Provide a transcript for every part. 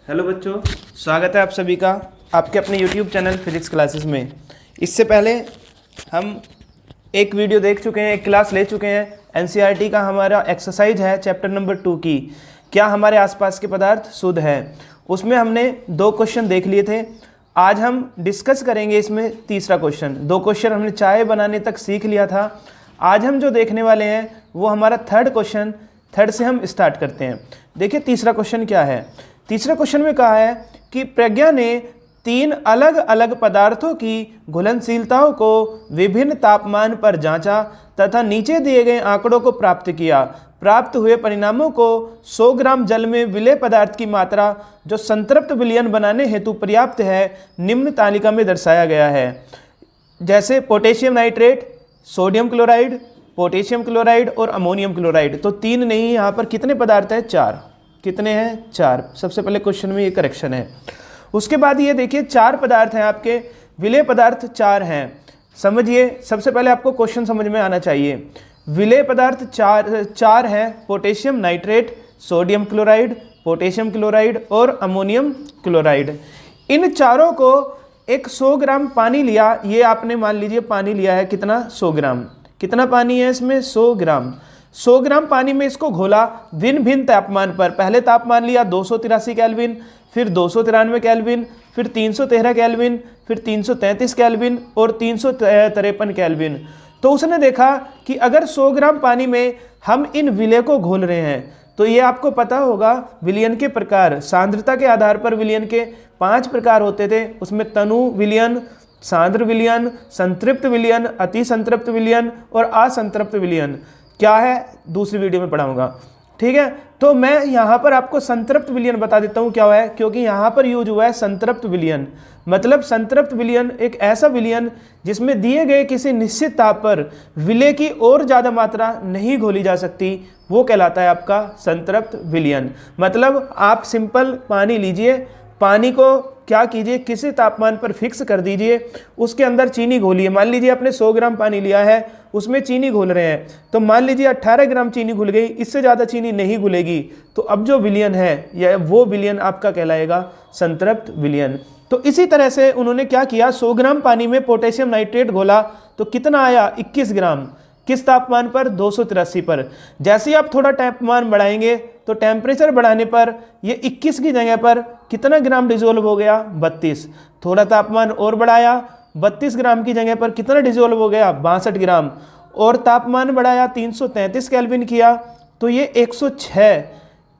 Hello बच्चों, स्वागत है आप सभी का आपके अपने YouTube चैनल फिजिक्स क्लासेस में। इससे पहले हम एक वीडियो देख चुके हैं, एक क्लास ले चुके हैं। NCERT का हमारा एक्सरसाइज है चैप्टर नंबर 2 की, क्या हमारे आसपास के पदार्थ शुद्ध है। उसमें हमने 2 क्वेश्चन देख लिए थे। आज हम डिस्कस करेंगे इसमें तीसरा क्वेश्चन। 2 क्वेश्चन हमने चाय बनाने तक सीख लिया था। आज हम जो देखने वाले हैं वो हमारा थर्ड क्वेश्चन। थर्ड से हम स्टार्ट करते हैं। देखिए तीसरा क्वेश्चन क्या है। तीसरे क्वेश्चन में कहा है कि प्रज्ञा ने 3 अलग अलग पदार्थों की घुलनशीलताओं को विभिन्न तापमान पर जांचा तथा नीचे दिए गए आंकड़ों को प्राप्त किया। प्राप्त हुए परिणामों को 100 ग्राम जल में विलेय पदार्थ की मात्रा जो संतृप्त विलयन बनाने हेतु पर्याप्त है निम्न तालिका में दर्शाया गया है। जैसे potassium nitrate, sodium chloride, potassium chloride और अमोनियम क्लोराइड। तो 3 नहीं, यहाँ पर कितने पदार्थ हैं? 4। कितने हैं? 4। सबसे पहले क्वेश्चन में ये करेक्शन है। उसके बाद ये देखिए 4 पदार्थ हैं आपके, विलेय पदार्थ 4 हैं। समझिए, सबसे पहले आपको क्वेश्चन समझ में आना चाहिए। विलेय पदार्थ 4 हैं, potassium nitrate, sodium chloride, potassium chloride और अमोनियम क्लोराइड। इन चारों को एक 100 ग्राम पानी लिया। ये आपने मान लीजिए पानी लिया है कितना? 100 ग्राम। कितना पानी है इसमें? 100 ग्राम। 100 ग्राम पानी में इसको घोला भिन्न भिन्न तापमान पर। पहले तापमान लिया 283 केल्विन, फिर 293 केल्विन, फिर 313 केल्विन, फिर 333 केल्विन और 353 केल्विन। तो उसने देखा कि अगर 100 ग्राम पानी में हम इन विलय को घोल रहे हैं तो ये आपको पता होगा विलयन के प्रकार, सांद्रता के आधार पर विलयन के 5 प्रकार होते थे। उसमें तनु विलयन, सांद्र विलयन, संतृप्त विलयन, अति संतृप्त विलयन और असंतृप्त विलयन। क्या है दूसरी वीडियो में पढ़ाऊंगा, ठीक है। तो मैं यहाँ पर आपको संतृप्त विलयन बता देता हूँ क्या हुआ है, क्योंकि यहाँ पर यूज हुआ है संतृप्त विलयन। मतलब संतृप्त विलयन एक ऐसा विलयन जिसमें दिए गए किसी निश्चित ताप पर विलेय की और ज़्यादा मात्रा नहीं घोली जा सकती, वो कहलाता है आपका संतृप्त विलयन। मतलब आप सिंपल पानी लीजिए, पानी को क्या कीजिए, किसी तापमान पर फिक्स कर दीजिए, उसके अंदर चीनी घोलिए। मान लीजिए आपने 100 ग्राम पानी लिया है, उसमें चीनी घोल रहे हैं, तो मान लीजिए 18 ग्राम चीनी घुल गई, इससे ज़्यादा चीनी नहीं घुलेगी। तो अब जो विलयन है या वो विलयन आपका कहलाएगा संतृप्त विलयन। तो इसी तरह से उन्होंने क्या किया, 100 ग्राम पानी में पोटेशियम नाइट्रेट घोला तो कितना आया? 21 ग्राम। किस तापमान पर? 283 पर। जैसे ही आप थोड़ा तापमान बढ़ाएंगे तो टेम्परेचर बढ़ाने पर ये 21 की जगह पर कितना ग्राम डिजोल्व हो गया? 32। थोड़ा तापमान और बढ़ाया, 32 ग्राम की जगह पर कितना डिजोल्व हो गया? 62 ग्राम। और तापमान बढ़ाया 333 केल्विन किया तो ये 106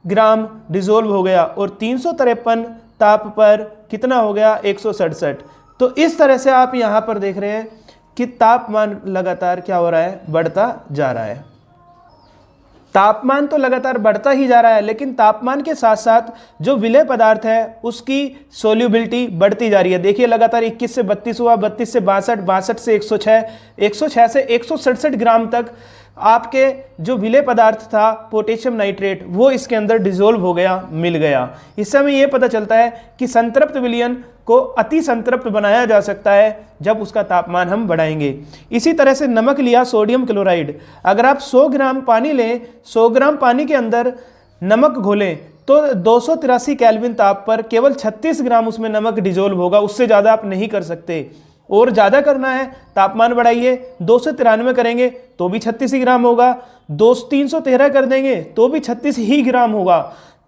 ग्राम डिजोल्व हो गया। और 353 ताप पर कितना हो गया? 167। तो इस तरह से आप यहाँ पर देख रहे हैं कि तापमान लगातार क्या हो रहा है? बढ़ता जा रहा है। तापमान तो लगातार बढ़ता ही जा रहा है, लेकिन तापमान के साथ साथ जो विलेय पदार्थ है उसकी सोल्यूबिलिटी बढ़ती जा रही है। देखिए लगातार 21 से 32 हुआ, 32 से 62, 62 से 106, 106 से 167 ग्राम तक आपके जो विलेय पदार्थ था पोटेशियम नाइट्रेट वो इसके अंदर डिजोल्व हो गया, मिल गया। इससे हमें ये पता चलता है कि संतृप्त विलयन को अति संतृप्त बनाया जा सकता है जब उसका तापमान हम बढ़ाएंगे। इसी तरह से नमक लिया, सोडियम क्लोराइड। अगर आप 100 ग्राम पानी लें, 100 ग्राम पानी के अंदर नमक घोलें तो 283 केल्विन ताप पर केवल 36 ग्राम उसमें नमक डिजोल्व होगा। उससे ज़्यादा आप नहीं कर सकते। और ज़्यादा करना है, तापमान बढ़ाइए, 293 करेंगे तो भी 36 ही ग्राम होगा, 313 कर देंगे तो भी 36 ही ग्राम होगा,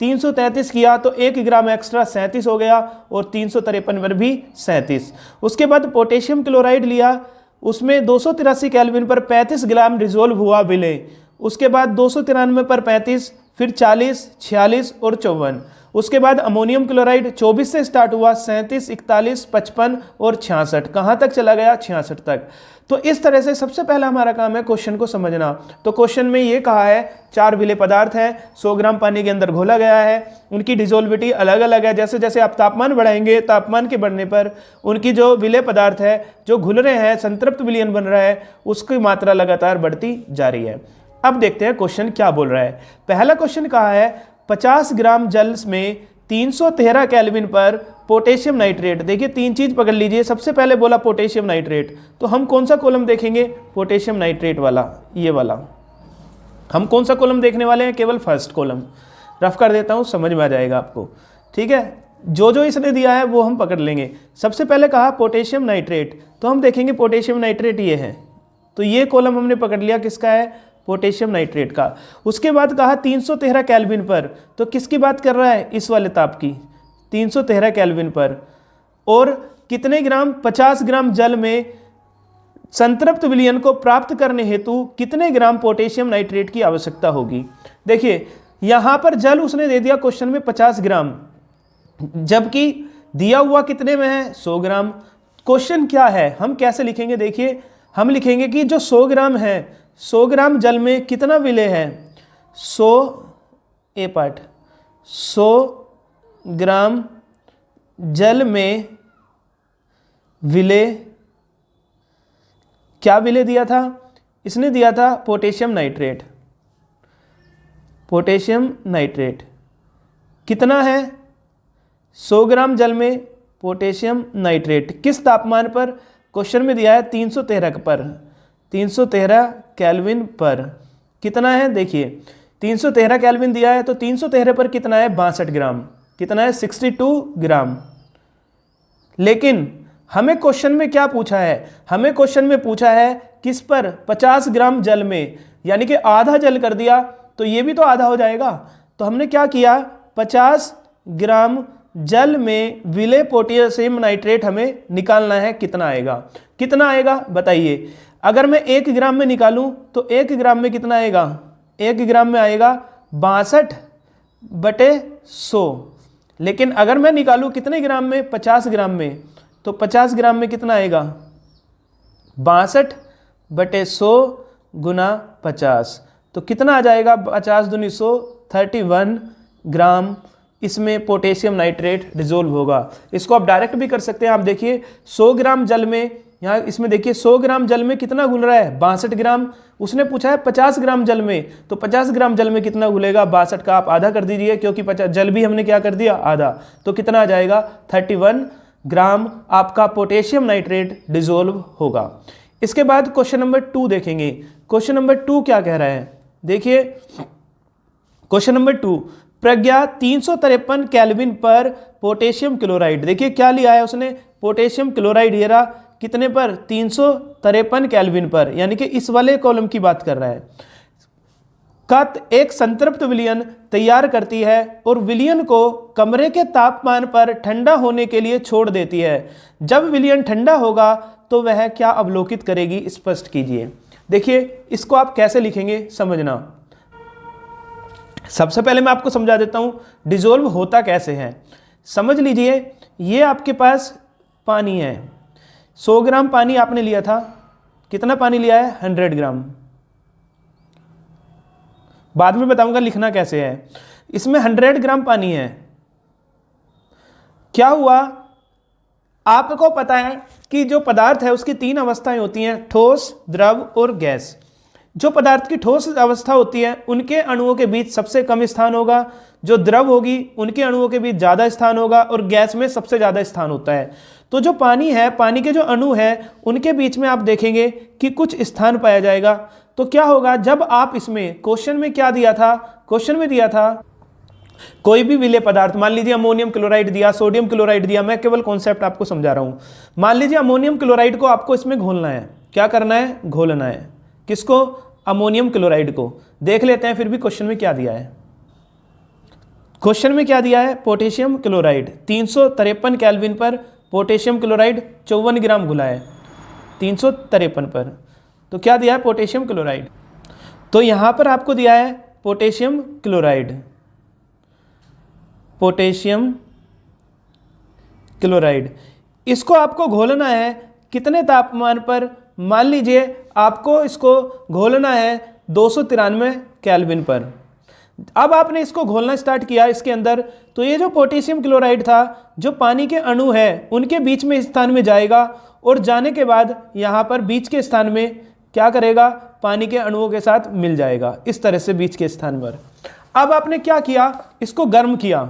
333 किया तो 1 ग्राम एक्स्ट्रा 37 हो गया, और 353 पर भी 37। उसके बाद पोटेशियम क्लोराइड लिया, उसमें 283 केल्विन पर 35 ग्राम डिजोल्व हुआ विलेय। उसके बाद 293 पर 35, फिर 40, 46 और 54। उसके बाद अमोनियम क्लोराइड 24 से स्टार्ट हुआ, 37, 41, 55 और 66। कहाँ तक चला गया? 66 तक। तो इस तरह से सबसे पहला हमारा काम है क्वेश्चन को समझना। तो क्वेश्चन में ये कहा है 4 विलेय पदार्थ हैं, 100 ग्राम पानी के अंदर घोला गया है, उनकी डिजोल्विटी अलग अलग है। जैसे जैसे आप तापमान बढ़ाएंगे, तापमान के बढ़ने पर उनकी जो विलेय पदार्थ है जो घुल रहे हैं, संतृप्त विलयन बन रहा है, उसकी मात्रा लगातार बढ़ती जा रही है। अब देखते हैं क्वेश्चन क्या बोल रहा है। पहला क्वेश्चन कहा है 50 ग्राम जल में 313 केल्विन पर पोटेशियम नाइट्रेट। देखिए 3 चीज पकड़ लीजिए। सबसे पहले बोला पोटेशियम नाइट्रेट, तो हम कौन सा कॉलम देखेंगे? पोटेशियम नाइट्रेट वाला, ये वाला। हम कौन सा कॉलम देखने वाले हैं? केवल फर्स्ट कॉलम। रफ कर देता हूँ, समझ में आ जाएगा आपको, ठीक है। जो जो इसने दिया है वो हम पकड़ लेंगे। सबसे पहले कहा पोटेशियम नाइट्रेट, तो हम देखेंगे पोटेशियम नाइट्रेट ये है, तो ये कॉलम हमने पकड़ लिया किसका है, पोटेशियम नाइट्रेट का। उसके बाद कहा 313 केल्विन पर, तो किसकी बात कर रहा है, इस वाले ताप की, 313 केल्विन पर। और कितने ग्राम, 50 ग्राम जल में संतृप्त विलयन को प्राप्त करने हेतु कितने ग्राम पोटेशियम नाइट्रेट की आवश्यकता होगी। देखिए यहाँ पर जल उसने दे दिया क्वेश्चन में 50 ग्राम, जबकि दिया हुआ कितने में है, 100 ग्राम। क्वेश्चन क्या है, हम कैसे लिखेंगे, देखिए हम लिखेंगे कि जो 100 ग्राम है, 100 ग्राम जल में कितना विलय है, 100 ग्राम जल में विलय, क्या विलय दिया था, इसने दिया था पोटेशियम नाइट्रेट। पोटेशियम नाइट्रेट कितना है, 100 ग्राम जल में पोटेशियम नाइट्रेट किस तापमान पर, क्वेश्चन में दिया है 313 पर, 313 केल्विन पर। कितना है, देखिए 313 केल्विन दिया है, तो 313 पर कितना है, 62 ग्राम, कितना है, 62 ग्राम। लेकिन हमें क्वेश्चन में क्या पूछा है, हमें क्वेश्चन में पूछा है किस पर, 50 ग्राम जल में, यानी कि आधा जल कर दिया, तो ये भी तो आधा हो जाएगा। तो हमने क्या किया, 50 ग्राम जल में विलय पोटेशियम नाइट्रेट हमें निकालना है, कितना आएगा, कितना आएगा बताइए। अगर मैं 1 ग्राम में निकालूं तो 1 ग्राम में कितना आएगा, 1 ग्राम में आएगा 62/100। लेकिन अगर मैं निकालूं कितने ग्राम में, 50 ग्राम में, तो 50 ग्राम में कितना आएगा, 62/100 गुना 50, तो कितना आ जाएगा, 50 दूनी 100, 31 ग्राम इसमें पोटेशियम नाइट्रेट डिजोल्व होगा। इसको आप डायरेक्ट भी कर सकते हैं। आप देखिए 100 ग्राम जल में, यहाँ इसमें देखिए 100 ग्राम जल में कितना घुल रहा है, 62 ग्राम। उसने पूछा है 50 ग्राम जल में, तो 50 ग्राम जल में कितना घुलेगा, 62 का आप आधा कर दीजिए, क्योंकि 50 जल भी हमने क्या कर दिया, आधा, तो कितना आ जाएगा, 31 ग्राम आपका पोटेशियम नाइट्रेट डिजोल्व होगा। इसके बाद क्वेश्चन नंबर 2 देखेंगे। क्वेश्चन नंबर 2 क्या कह रहा है, देखिए क्वेश्चन नंबर 2, प्रज्ञा 353 केल्विन पर पोटेशियम क्लोराइड, देखिए क्या लिया है उसने, पोटेशियम क्लोराइड ये रहा, कितने पर, 353 केल्विन पर, यानी कि इस वाले कॉलम की बात कर रहा है, का एक संतृप्त विलयन तैयार करती है और विलयन को कमरे के तापमान पर ठंडा होने के लिए छोड़ देती है। जब विलयन ठंडा होगा तो वह क्या अवलोकित करेगी, स्पष्ट कीजिए। देखिए इसको आप कैसे लिखेंगे समझना। सबसे पहले मैं आपको समझा देता हूँ डिजोल्व होता कैसे है। समझ लीजिए ये आपके पास पानी है, 100 ग्राम पानी आपने लिया था, कितना पानी लिया है, 100 ग्राम। बाद में बताऊंगा लिखना कैसे है। इसमें 100 ग्राम पानी है। क्या हुआ, आपको पता है कि जो पदार्थ है उसकी 3 अवस्थाएं होती हैं, ठोस, द्रव और गैस। जो पदार्थ की ठोस अवस्था होती है उनके अणुओं के बीच सबसे कम स्थान होगा, जो द्रव होगी उनके अणुओं के बीच ज़्यादा स्थान होगा, और गैस में सबसे ज़्यादा स्थान होता है। तो जो पानी है, पानी के जो अणु हैं उनके बीच में आप देखेंगे कि कुछ स्थान पाया जाएगा। तो क्या होगा, जब आप इसमें, क्वेश्चन में क्या दिया था, क्वेश्चन में दिया था कोई भी विलय पदार्थ, मान लीजिए अमोनियम क्लोराइड दिया, सोडियम क्लोराइड दिया, मैं केवल कॉन्सेप्ट आपको समझा रहा हूँ। मान लीजिए अमोनियम क्लोराइड को आपको इसमें घोलना है, क्या करना है, घोलना है, किसको, अमोनियम क्लोराइड को। देख लेते हैं फिर भी क्वेश्चन में क्या दिया है। क्वेश्चन में क्या दिया है, पोटेशियम क्लोराइड 353 केल्विन पर पोटेशियम क्लोराइड 54 ग्राम घुला है, 353 पर, तो क्या दिया है, पोटेशियम क्लोराइड। तो यहां पर आपको दिया है पोटेशियम क्लोराइड, पोटेशियम क्लोराइड, इसको आपको घोलना है कितने तापमान पर, मान लीजिए आपको इसको घोलना है 293 केल्विन पर। अब आपने इसको घोलना स्टार्ट किया इसके अंदर, तो ये जो पोटेशियम क्लोराइड था, जो पानी के अणु है उनके बीच में स्थान में जाएगा, और जाने के बाद यहाँ पर बीच के स्थान में क्या करेगा, पानी के अणुओं के साथ मिल जाएगा, इस तरह से बीच के स्थान पर। अब आपने क्या किया, इसको गर्म किया।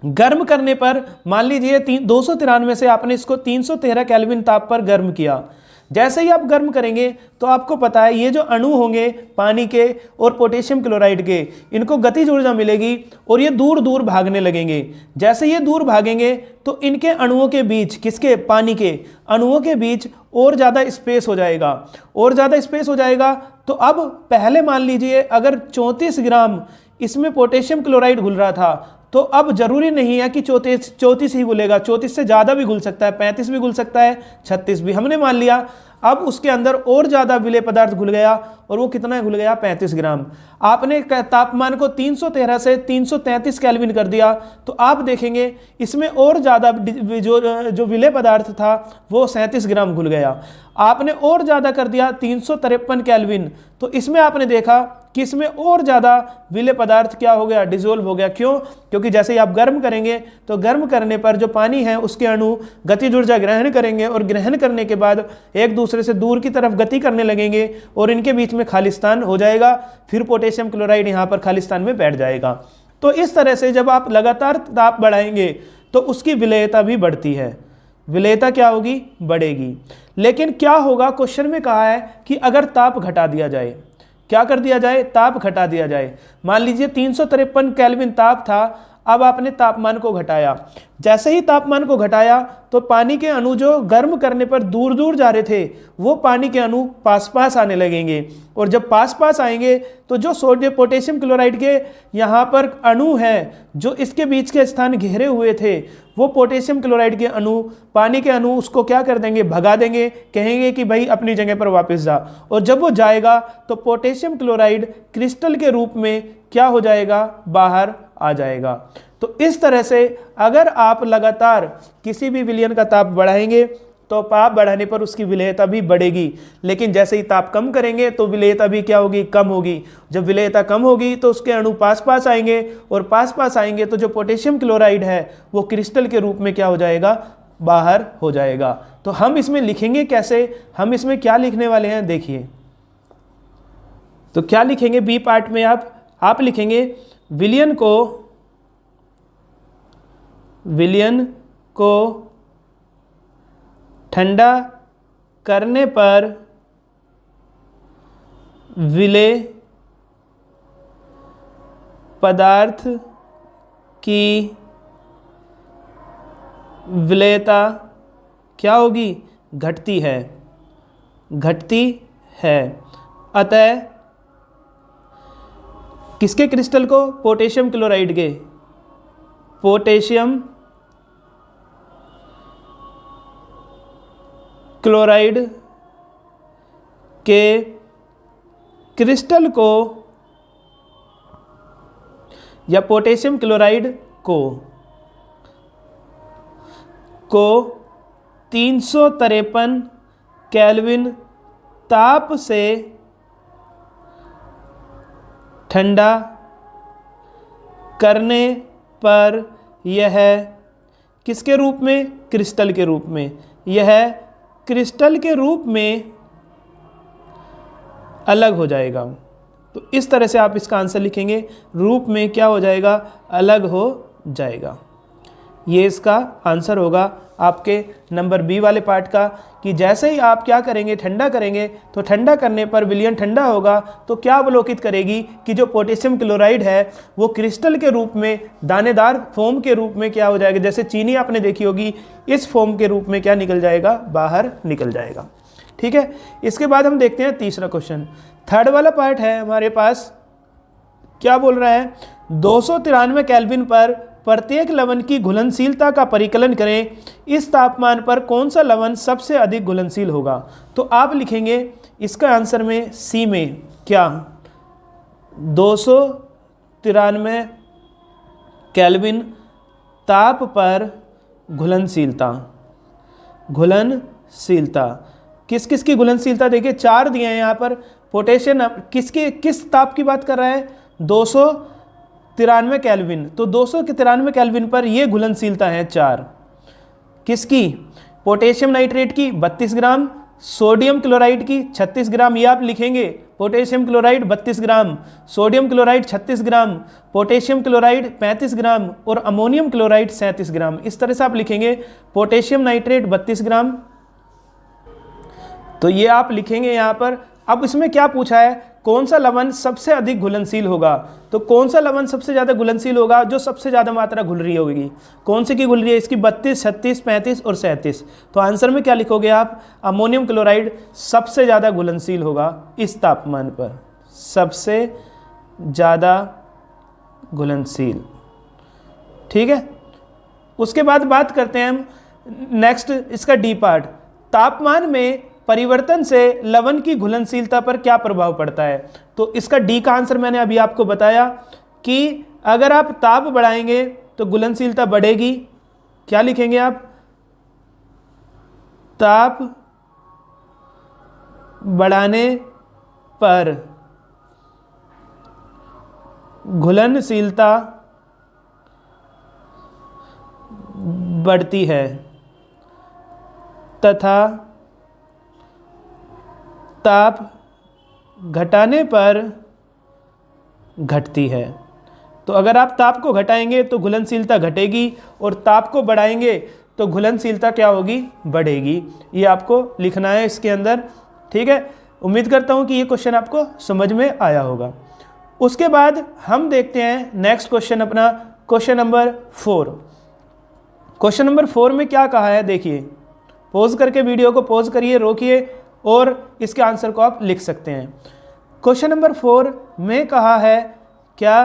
गर्म करने पर मान लीजिए 293 से आपने इसको 313 केल्विन ताप पर गर्म किया। जैसे ही आप गर्म करेंगे तो आपको पता है ये जो अणु होंगे पानी के और पोटेशियम क्लोराइड के, इनको गतिज ऊर्जा मिलेगी और ये दूर दूर भागने लगेंगे। जैसे ये दूर भागेंगे तो इनके अणुओं के बीच, किसके, पानी के अणुओं के बीच और ज़्यादा स्पेस हो जाएगा, और ज़्यादा स्पेस हो जाएगा। तो अब पहले मान लीजिए अगर 34 ग्राम इसमें पोटेशियम क्लोराइड घुल रहा था, तो अब जरूरी नहीं है कि 34 ही घुलेगा, 34 से ज़्यादा भी घुल सकता है, 35 भी घुल सकता है, 36 भी, हमने मान लिया। अब उसके अंदर और ज़्यादा विलेय पदार्थ घुल गया, और वो कितना घुल गया, 35 ग्राम। आपने तापमान को 313 से 333 केल्विन कर दिया, तो आप देखेंगे इसमें और ज़्यादा जो विलेय पदार्थ था वो 37 ग्राम घुल गया। आपने और ज़्यादा कर दिया 353 केल्विन, तो इसमें आपने देखा कि इसमें और ज़्यादा विलेय पदार्थ क्या हो गया, डिसोल्व हो गया। क्यों? क्योंकि जैसे ही आप गर्म करेंगे तो गर्म करने पर जो पानी है उसके अणु गतिज ऊर्जा ग्रहण करेंगे, और ग्रहण करने के बाद एक दूसरे से दूर की तरफ गति करने लगेंगे, और इनके बीच में खालिस्तान हो जाएगा। फिर पोटेशियम क्लोराइड यहाँ पर खालिस्तान में बैठ जाएगा। तो इस तरह से जब आप लगातार ताप बढ़ाएंगे तो उसकी विलेयता भी बढ़ती है, विलेयता क्या होगी, बढ़ेगी। लेकिन क्या होगा, क्वेश्चन में कहा है कि अगर ताप घटा दिया जाए, क्या कर दिया जाए, ताप घटा दिया जाए। मान लीजिए 353 केल्विन ताप था, अब आपने तापमान को घटाया। जैसे ही तापमान को घटाया तो पानी के अणु जो गर्म करने पर दूर दूर जा रहे थे, वो पानी के अणु पास पास आने लगेंगे, और जब पास पास आएंगे तो जो सोडियम पोटेशियम क्लोराइड के यहाँ पर अणु हैं जो इसके बीच के स्थान घेरे हुए थे, वो पोटेशियम क्लोराइड के अणु, पानी के अणु उसको क्या कर देंगे, भगा देंगे, कहेंगे कि भाई अपनी जगह पर वापस जा। और जब वो जाएगा तो पोटेशियम क्लोराइड क्रिस्टल के रूप में क्या हो जाएगा, बाहर आ जाएगा। तो इस तरह से अगर आप लगातार किसी भी विलयन का ताप बढ़ाएंगे तो ताप बढ़ाने पर उसकी विलेयता भी बढ़ेगी, लेकिन जैसे ही ताप कम करेंगे तो विलेयता भी क्या होगी, कम होगी। जब विलेयता कम होगी तो उसके अणु पास पास आएंगे, और पास पास आएंगे तो जो पोटेशियम क्लोराइड है वो क्रिस्टल के रूप में क्या हो जाएगा, बाहर हो जाएगा। तो हम इसमें लिखेंगे कैसे, हम इसमें क्या लिखने वाले हैं, देखिए। तो क्या लिखेंगे बी पार्ट में, आप लिखेंगे विलयन को ठंडा करने पर विलेय पदार्थ की विलेयता क्या होगी, घटती है, अतः किसके क्रिस्टल को, पोटेशियम क्लोराइड के, पोटेशियम क्लोराइड के क्रिस्टल को या पोटेशियम क्लोराइड को 353 केल्विन ताप से ठंडा करने पर यह किसके रूप में, क्रिस्टल के रूप में, यह क्रिस्टल के रूप में अलग हो जाएगा। तो इस तरह से आप इसका आंसर लिखेंगे, रूप में क्या हो जाएगा, अलग हो जाएगा। ये इसका आंसर होगा आपके नंबर बी वाले पार्ट का, कि जैसे ही आप क्या करेंगे, ठंडा करेंगे, तो ठंडा करने पर विलयन ठंडा होगा तो क्या अवलोकित करेगी कि जो पोटेशियम क्लोराइड है वो क्रिस्टल के रूप में, दानेदार फोम के रूप में क्या हो जाएगा, जैसे चीनी आपने देखी होगी, इस फोम के रूप में क्या निकल जाएगा, बाहर निकल जाएगा। ठीक है, इसके बाद हम देखते हैं तीसरा क्वेश्चन। थर्ड वाला पार्ट है हमारे पास, क्या बोल रहा है, 293 केल्विन पर प्रत्येक लवण की घुलनशीलता का परिकलन करें, इस तापमान पर कौन सा लवण सबसे अधिक घुलनशील होगा। तो आप लिखेंगे इसका आंसर में सी में क्या, 293 केल्विन ताप पर घुलनशीलता, किस किस की घुलनशीलता देखिए, 4 दिए हैं यहाँ पर। पोटेशियम किस ताप की बात कर रहा है, 293 केल्विन, तो 293 केल्विन पर ये घुलनशीलता है 4। किसकी, पोटेशियम नाइट्रेट की 32 ग्राम, सोडियम क्लोराइड की 36 ग्राम, ये आप लिखेंगे, पोटेशियम क्लोराइड 32 ग्राम, सोडियम क्लोराइड 36 ग्राम, पोटेशियम क्लोराइड 35 ग्राम और अमोनियम क्लोराइड 37 ग्राम। इस तरह से आप लिखेंगे, पोटेशियम नाइट्रेट 32 ग्राम, तो ये आप लिखेंगे यहाँ पर। अब इसमें क्या पूछा है, कौन सा लवण सबसे अधिक घुलनशील होगा। तो कौन सा लवण सबसे ज़्यादा घुलनशील होगा, जो सबसे ज़्यादा मात्रा घुल रही होगी। कौन सी की घुल रही है, इसकी 32, 36, 35 और 37। तो आंसर में क्या लिखोगे आप, अमोनियम क्लोराइड सबसे ज़्यादा घुलनशील होगा इस तापमान पर, सबसे ज़्यादा घुलनशील। ठीक है, उसके बाद बात करते हैं हम नेक्स्ट, इसका डी पार्ट। तापमान में परिवर्तन से लवण की घुलनशीलता पर क्या प्रभाव पड़ता है। तो इसका डी का आंसर मैंने अभी आपको बताया कि अगर आप ताप बढ़ाएंगे तो घुलनशीलता बढ़ेगी। क्या लिखेंगे आप, ताप बढ़ाने पर घुलनशीलता बढ़ती है तथा ताप घटाने पर घटती है। तो अगर आप ताप को घटाएंगे तो घुलनशीलता घटेगी और ताप को बढ़ाएंगे तो घुलनशीलता क्या होगी, बढ़ेगी। ये आपको लिखना है इसके अंदर। ठीक है, उम्मीद करता हूँ कि ये क्वेश्चन आपको समझ में आया होगा। उसके बाद हम देखते हैं नेक्स्ट क्वेश्चन अपना, क्वेश्चन नंबर 4। क्वेश्चन नंबर 4 में क्या कहा है देखिए, पॉज करके वीडियो को पॉज करिए, रोकिए और इसके आंसर को आप लिख सकते हैं। क्वेश्चन नंबर 4 में कहा है क्या,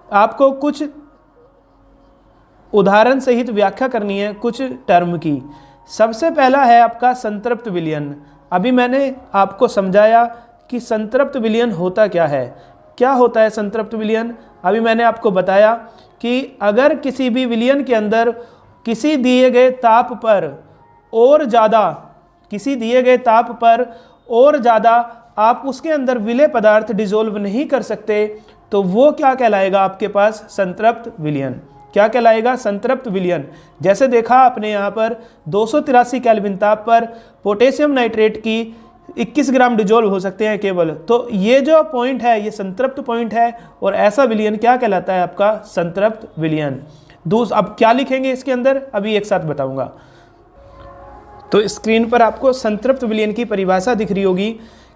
आपको कुछ उदाहरण सहित व्याख्या करनी है कुछ टर्म की। सबसे पहला है आपका संतृप्त विलयन। अभी मैंने आपको समझाया कि संतृप्त विलयन होता क्या है। क्या होता है संतृप्त विलयन, अभी मैंने आपको बताया कि अगर किसी भी विलयन के अंदर किसी दिए गए ताप पर और ज़्यादा, किसी दिए गए ताप पर और ज़्यादा आप उसके अंदर विलेय पदार्थ डिजोल्व नहीं कर सकते, तो वो क्या कहलाएगा आपके पास, संतृप्त विलयन। क्या कहलाएगा, संतृप्त विलयन। जैसे देखा आपने यहाँ पर 283 केल्विन ताप पर पोटेशियम नाइट्रेट की 21 ग्राम डिजोल्व हो सकते हैं केवल। तो ये जो पॉइंट है ये संतृप्त पॉइंट है और ऐसा विलयन क्या कहलाता है आपका, संतृप्त विलयन। अब क्या लिखेंगे इसके अंदर, अभी एक साथ बताऊंगा। तो स्क्रीन पर आपको संतृप्त विलयन की परिभाषा दिख रही होगी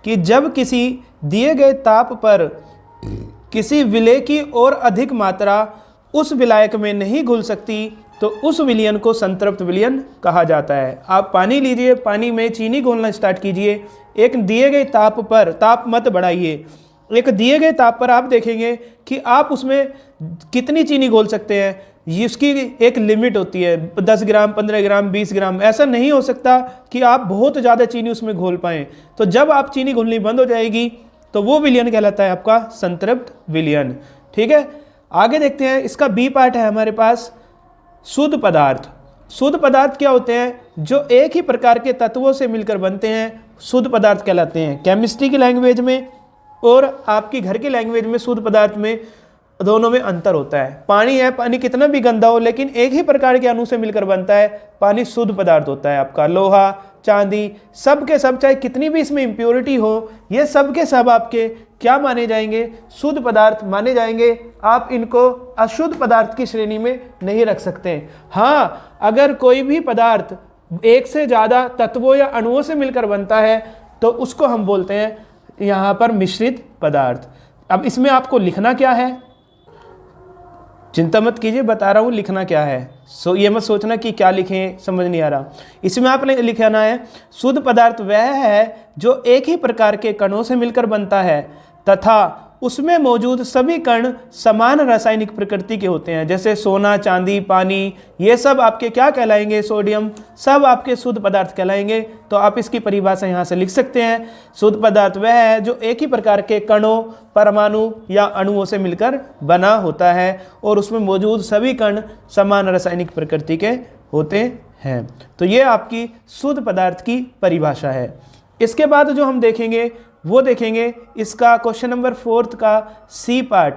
कि जब किसी दिए गए ताप पर किसी विलेय की और अधिक मात्रा उस विलायक में नहीं घुल सकती तो उस विलयन को संतृप्त विलयन कहा जाता है। आप पानी लीजिए, पानी में चीनी घोलना स्टार्ट कीजिए, एक दिए गए ताप पर, ताप मत बढ़ाइए, एक दिए गए ताप पर आप देखेंगे कि आप उसमें कितनी चीनी घोल सकते हैं। इसकी एक लिमिट होती है, 10 ग्राम, 15 ग्राम, 20 ग्राम। ऐसा नहीं हो सकता कि आप बहुत ज़्यादा चीनी उसमें घोल पाएँ। तो जब आप चीनी घोलनी बंद हो जाएगी तो वो विलयन कहलाता है आपका संतृप्त विलयन। ठीक है, आगे देखते हैं। इसका बी पार्ट है हमारे पास, शुद्ध पदार्थ। शुद्ध पदार्थ क्या होते हैं, जो एक ही प्रकार के तत्वों से मिलकर बनते हैं, शुद्ध पदार्थ कहलाते हैं। केमिस्ट्री की लैंग्वेज में और आपकी घर की लैंग्वेज में शुद्ध पदार्थ में दोनों में अंतर होता है। पानी है, पानी कितना भी गंदा हो लेकिन एक ही प्रकार के अणु से मिलकर बनता है, पानी शुद्ध पदार्थ होता है आपका। लोहा, चांदी, सब के सब, चाहे कितनी भी इसमें इम्प्योरिटी हो, ये सब के सब आपके क्या माने जाएंगे, शुद्ध पदार्थ माने जाएंगे। आप इनको अशुद्ध पदार्थ की श्रेणी में नहीं रख सकते। हाँ, अगर कोई भी पदार्थ एक से ज़्यादा तत्वों या अणुओं से मिलकर बनता है तो उसको हम बोलते हैं यहाँ पर मिश्रित पदार्थ। अब इसमें आपको लिखना क्या है, चिंता मत कीजिए, बता रहा हूँ लिखना क्या है। ये मत सोचना कि क्या लिखें, समझ नहीं आ रहा। इसमें आपने लिखना है, शुद्ध पदार्थ वह है जो एक ही प्रकार के कणों से मिलकर बनता है तथा उसमें मौजूद सभी कण समान रासायनिक प्रकृति के होते हैं। जैसे सोना, चांदी, पानी, ये सब आपके क्या कहलाएंगे, सोडियम, सब आपके शुद्ध पदार्थ कहलाएंगे। तो आप इसकी परिभाषा यहाँ से लिख सकते हैं, शुद्ध पदार्थ वह है जो एक ही प्रकार के कणों, परमाणु या अणुओं से मिलकर बना होता है और उसमें मौजूद सभी कण समान रासायनिक प्रकृति के होते हैं। तो ये आपकी शुद्ध पदार्थ की परिभाषा है। इसके बाद जो हम देखेंगे वो देखेंगे इसका क्वेश्चन नंबर 4 का सी पार्ट,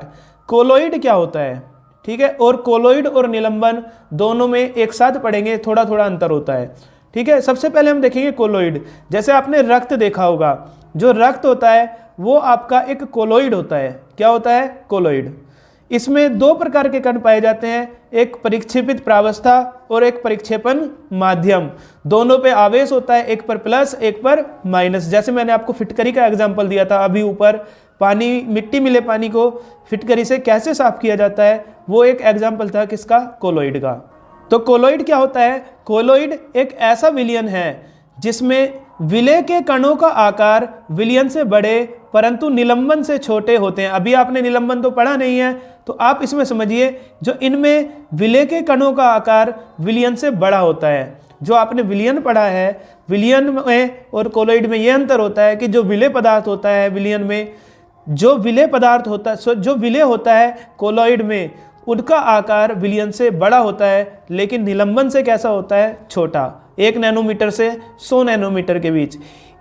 कोलोइड क्या होता है। ठीक है, और कोलोइड और निलंबन दोनों में एक साथ पढ़ेंगे, थोड़ा थोड़ा अंतर होता है। ठीक है, सबसे पहले हम देखेंगे कोलोइड। जैसे आपने रक्त देखा होगा, जो रक्त होता है वो आपका एक कोलोइड होता है। क्या होता है, कोलोइड। इसमें दो प्रकार के कण पाए जाते हैं, एक परिक्षेपित प्रावस्था और एक परिक्षेपण माध्यम। दोनों पे आवेश होता है, एक पर प्लस एक पर माइनस। जैसे मैंने आपको फिटकरी का एग्जाम्पल दिया था अभी ऊपर, पानी, मिट्टी मिले पानी को फिटकरी से कैसे साफ किया जाता है, वो एक एग्जाम्पल था किसका, कोलोइड का। तो कोलोइड क्या होता है, कोलोइड एक ऐसा विलयन है जिसमें विलय के कणों का आकार विलयन से बड़े परंतु निलंबन से छोटे होते हैं। अभी आपने निलंबन तो पढ़ा नहीं है, तो आप इसमें समझिए जो इनमें विलय के कणों का आकार विलयन से बड़ा होता है। जो आपने विलयन पढ़ा है, विलयन में और कोलोइड में ये अंतर होता है कि जो विलय पदार्थ होता है विलयन में, जो विलय पदार्थ होता है, जो विलय होता है कोलोइड में, उनका आकार विलयन से बड़ा होता है, लेकिन निलंबन से कैसा होता है, छोटा, 1 नैनोमीटर से 100 नैनोमीटर के बीच।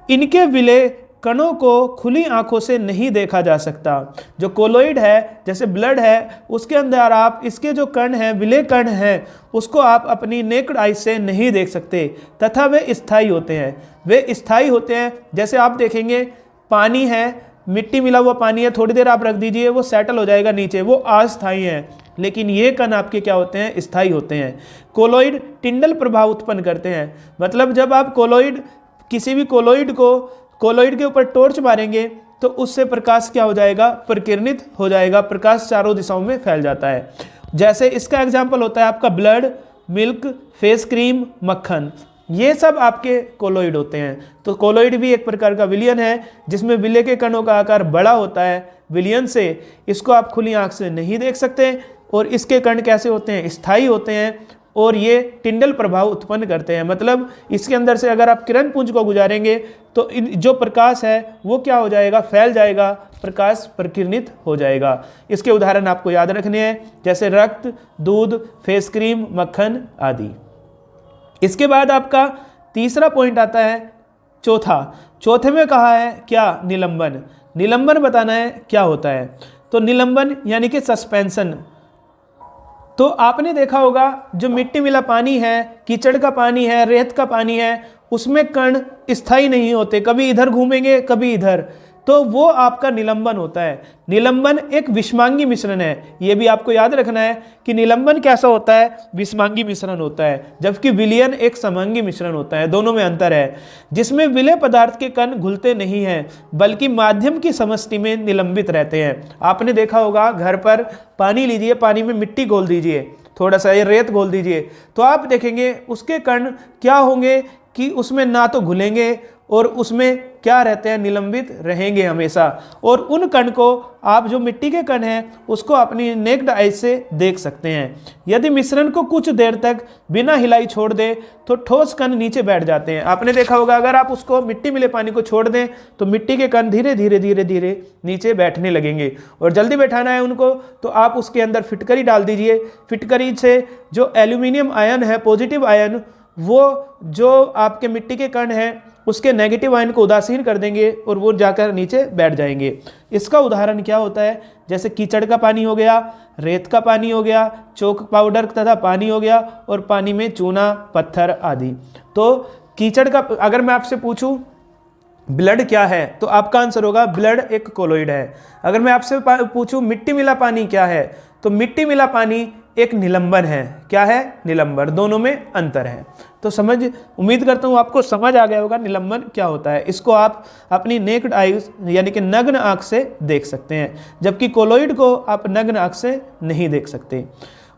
इनके विलय कणों को खुली आंखों से नहीं देखा जा सकता। जो कोलोइड है, जैसे ब्लड है, उसके अंदर आप इसके जो कण हैं, विलय कण हैं, उसको आप अपनी नेक्ड आई से नहीं देख सकते, तथा वे स्थायी होते हैं। वे स्थायी होते हैं, जैसे आप देखेंगे पानी है, मिट्टी मिला हुआ पानी है, थोड़ी देर आप रख दीजिए वो सेटल हो जाएगा नीचे, वो अस्थायी है। लेकिन ये कण आपके क्या होते हैं, स्थायी होते हैं। कोलोइड टिंडल प्रभाव उत्पन्न करते हैं, मतलब जब आप कोलोइड, किसी भी कोलोइड को, कोलोइड के ऊपर टॉर्च मारेंगे तो उससे प्रकाश क्या हो जाएगा, प्रकिरणित हो जाएगा, प्रकाश चारों दिशाओं में फैल जाता है। जैसे इसका एग्जाम्पल होता है आपका ब्लड, मिल्क, फेस क्रीम, मक्खन, ये सब आपके कोलोइड होते हैं। तो कोलोइड भी एक प्रकार का विलयन है जिसमें विलय के कणों का आकार बड़ा होता है विलयन से। इसको आप खुली आंख से नहीं देख सकते, और इसके कण कैसे होते हैं, स्थायी होते हैं, और ये टिंडल प्रभाव उत्पन्न करते हैं। मतलब इसके अंदर से अगर आप किरण पुंज को गुजारेंगे तो जो प्रकाश है वो क्या हो जाएगा, फैल जाएगा, प्रकाश प्रकिरणित हो जाएगा। इसके उदाहरण आपको याद रखने हैं, जैसे रक्त, दूध, फेस क्रीम, मक्खन आदि। इसके बाद आपका तीसरा पॉइंट आता है चौथे में कहा है क्या, निलंबन। निलंबन बताना है क्या होता है। तो निलंबन यानी कि सस्पेंशन। तो आपने देखा होगा जो मिट्टी मिला पानी है, कीचड़ का पानी है, रेत का पानी है, उसमें कण स्थायी नहीं होते, कभी इधर घूमेंगे कभी इधर, तो वो आपका निलंबन होता है। निलंबन एक विषमांगी मिश्रण है, ये भी आपको याद रखना है कि निलंबन कैसा होता है, विषमांगी मिश्रण होता है, जबकि विलयन एक समांगी मिश्रण होता है। दोनों में अंतर है, जिसमें विलय पदार्थ के कण घुलते नहीं हैं बल्कि माध्यम की समष्टि में निलंबित रहते हैं। आपने देखा होगा घर पर पानी लीजिए, पानी में मिट्टी घोल दीजिए, थोड़ा सा ये रेत घोल दीजिए, तो आप देखेंगे उसके कण क्या होंगे कि उसमें ना तो घुलेंगे और उसमें क्या रहते हैं, निलंबित रहेंगे हमेशा। और उन कण को आप, जो मिट्टी के कण हैं, उसको अपनी नेक्ड आई से देख सकते हैं। यदि मिश्रण को कुछ देर तक बिना हिलाई छोड़ दें तो ठोस कण नीचे बैठ जाते हैं। आपने देखा होगा अगर आप उसको, मिट्टी मिले पानी को छोड़ दें तो मिट्टी के कण धीरे धीरे धीरे धीरे नीचे बैठने लगेंगे। और जल्दी बैठाना है उनको तो आप उसके अंदर फिटकरी डाल दीजिए। फिटकरी से जो एल्यूमिनियम आयन है, पॉजिटिव आयन, वो जो आपके मिट्टी के कण हैं उसके नेगेटिव आयन को उदासीन कर देंगे और वो जाकर नीचे बैठ जाएंगे। इसका उदाहरण क्या होता है, जैसे कीचड़ का पानी हो गया, रेत का पानी हो गया, चौक पाउडर तथा पानी हो गया, और पानी में चूना, पत्थर आदि। तो कीचड़ का, अगर मैं आपसे पूछूं ब्लड क्या है तो आपका आंसर होगा ब्लड एक कोलोइड है। अगर मैं आपसे पूछूं मिट्टी मिला पानी क्या है, तो मिट्टी मिला पानी एक निलंबन है। क्या है, निलंबन। दोनों में अंतर है। तो उम्मीद करता हूँ आपको समझ आ गया होगा निलंबन क्या होता है। इसको आप अपनी नेक्ड आईज यानी कि नग्न आंख से देख सकते हैं, जबकि कोलोइड को आप नग्न आंख से नहीं देख सकते।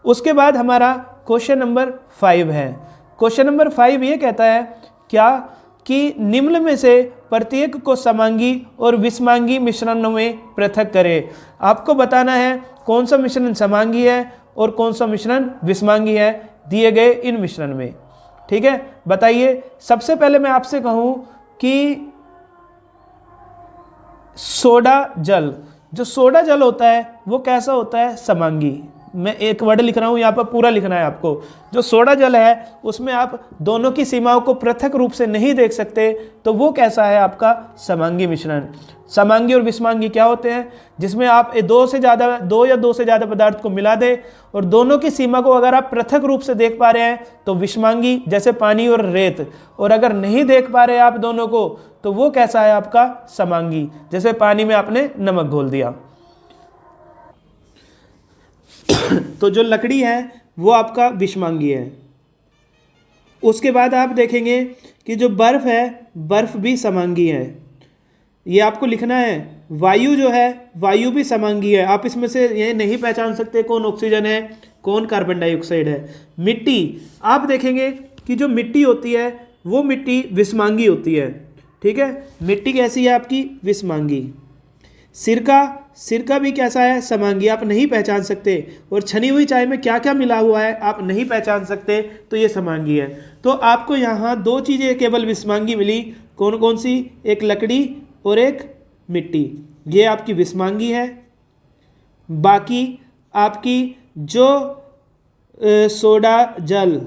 उसके बाद हमारा क्वेश्चन नंबर 5 है। क्वेश्चन नंबर 5 ये कहता है क्या कि निम्न में से प्रत्येक को समांगी और विषमांगी मिश्रणों में पृथक करें। आपको बताना है कौन सा मिश्रण समांगी है और कौन सा मिश्रण विषमांगी है दिए गए इन मिश्रण में। ठीक है, बताइए। सबसे पहले मैं आपसे कहूं कि सोडा जल, जो सोडा जल होता है वो कैसा होता है, समांगी। मैं एक वर्ड लिख रहा हूं, यहाँ पर पूरा लिखना है आपको। जो सोडा जल है उसमें आप दोनों की सीमाओं को पृथक रूप से नहीं देख सकते, तो वो कैसा है आपका समांगी मिश्रण। समांगी और विषमांगी क्या होते हैं, जिसमें आप दो या दो से ज़्यादा पदार्थ को मिला दें और दोनों की सीमा को अगर आप पृथक रूप से देख पा रहे हैं तो विषमांगी, जैसे पानी और रेत। और अगर नहीं देख पा रहे आप दोनों को तो वो कैसा है आपका समांगी, जैसे पानी में आपने नमक घोल दिया। तो जो लकड़ी है वो आपका विषमांगी है। उसके बाद आप देखेंगे कि जो बर्फ़ है, बर्फ़ भी समांगी है। ये आपको लिखना है। वायु जो है, वायु भी समांगी है। आप इसमें से ये नहीं पहचान सकते कौन ऑक्सीजन है, कौन कार्बन डाइऑक्साइड है। मिट्टी, आप देखेंगे कि जो मिट्टी होती है वो मिट्टी विषमांगी होती है। ठीक है, मिट्टी कैसी है आपकी? विषमांगी। सिरका, सिरका भी कैसा है? समांगी। आप नहीं पहचान सकते। और छनी हुई चाय में क्या क्या मिला हुआ है आप नहीं पहचान सकते, तो ये समांगी है। तो आपको यहाँ दो चीज़ें केवल विषमांगी मिली। कौन कौन सी? एक लकड़ी और एक मिट्टी। ये आपकी विषमांगी है। बाकी आपकी जो सोडा जल,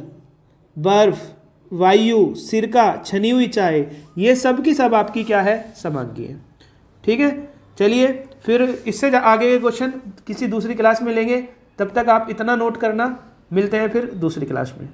बर्फ, वायु, सिरका, छनी हुई चाय, ये सब की सब आपकी क्या है? समांगी है। ठीक है, चलिए फिर इससे आगे के क्वेश्चन किसी दूसरी क्लास में लेंगे। तब तक आप इतना नोट करना। मिलते हैं फिर दूसरी क्लास में।